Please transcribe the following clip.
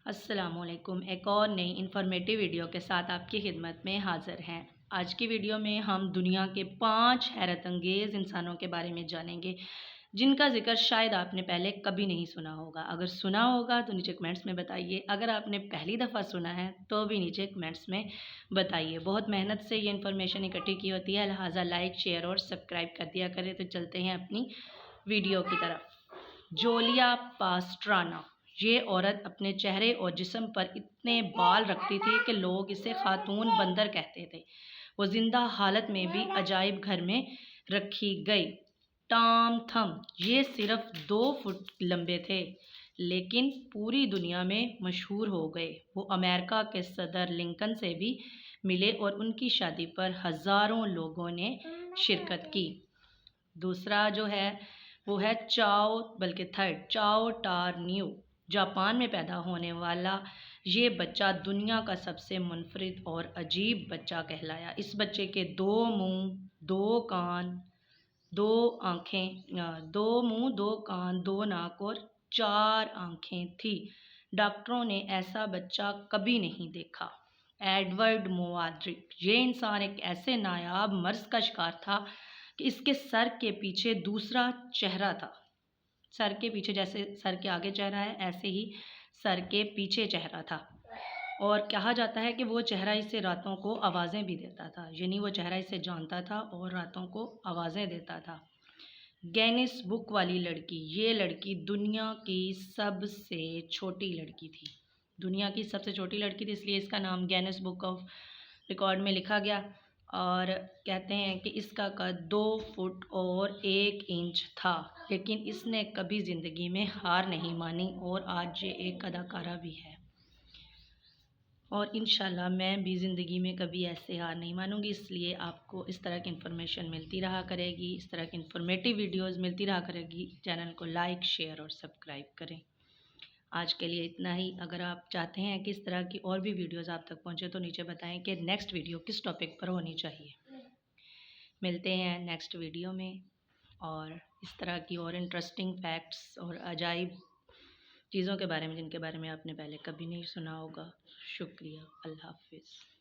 अस्सलामुअलैकुम। एक और नई इन्फॉर्मेटिव वीडियो के साथ आपकी खिदमत में हाज़िर हैं। आज की वीडियो में हम दुनिया के 5 हैरत अंगेज़ इंसानों के बारे में जानेंगे जिनका ज़िक्र शायद आपने पहले कभी नहीं सुना होगा। अगर सुना होगा तो नीचे कमेंट्स में बताइए, अगर आपने पहली दफ़ा सुना है तो भी नीचे कमेंट्स में बताइए। बहुत मेहनत से ये इन्फॉर्मेशन इकट्ठी की होती है, लिहाजा लाइक, शेयर और सब्सक्राइब कर दिया करें। तो चलते हैं अपनी वीडियो की तरफ। जोलिया पास्ट्राना, ये औरत अपने चेहरे और जिस्म पर इतने बाल रखती थी कि लोग इसे खातून बंदर कहते थे। वो जिंदा हालत में भी अजायब घर में रखी गई। टॉम थम, ये सिर्फ 2 फुट लंबे थे लेकिन पूरी दुनिया में मशहूर हो गए। वो अमेरिका के सदर लिंकन से भी मिले और उनकी शादी पर हज़ारों लोगों ने शिरकत की। दूसरा जो है वो है थर्ड चाओ टार न्यू, जापान में पैदा होने वाला ये बच्चा दुनिया का सबसे मुनफरिद और अजीब बच्चा कहलाया। इस बच्चे के 2 मुंह, 2 कान, 2 आँखें, 2 मुंह, 2 कान, 2 नाक और 4 आँखें थी। डॉक्टरों ने ऐसा बच्चा कभी नहीं देखा। एडवर्ड मोआद्रिक, ये इंसान एक ऐसे नायाब मर्ज का शिकार था कि इसके सर के पीछे दूसरा चेहरा था। सर के पीछे, जैसे सर के आगे चेहरा है ऐसे ही सर के पीछे चेहरा था। और कहा जाता है कि वो चेहरा इसे रातों को आवाज़ें भी देता था, यानी वो चेहरा इसे जानता था और रातों को आवाज़ें देता था। गिनीज बुक वाली लड़की, ये लड़की दुनिया की सबसे छोटी लड़की थी। दुनिया की सबसे छोटी लड़की थी, इसलिए इसका नाम गिनीज बुक ऑफ रिकॉर्ड में लिखा गया। और कहते हैं कि इसका कद 2 फुट और 1 इंच था, लेकिन इसने कभी ज़िंदगी में हार नहीं मानी और आज ये एक अदाकारा भी है। और इंशाल्लाह मैं भी ज़िंदगी में कभी ऐसे हार नहीं मानूंगी। इसलिए आपको इस तरह की इन्फॉर्मेशन मिलती रहा करेगी, इस तरह की इन्फॉर्मेटिव वीडियोस मिलती रहा करेगी। चैनल को लाइक, शेयर और सब्सक्राइब करें। आज के लिए इतना ही। अगर आप चाहते हैं कि इस तरह की और भी वीडियोस आप तक पहुंचे तो नीचे बताएं कि नेक्स्ट वीडियो किस टॉपिक पर होनी चाहिए। मिलते हैं नेक्स्ट वीडियो में और इस तरह की और इंटरेस्टिंग फैक्ट्स और अजाइब चीज़ों के बारे में जिनके बारे में आपने पहले कभी नहीं सुना होगा। शुक्रिया। अल्लाह हाफ़िज़।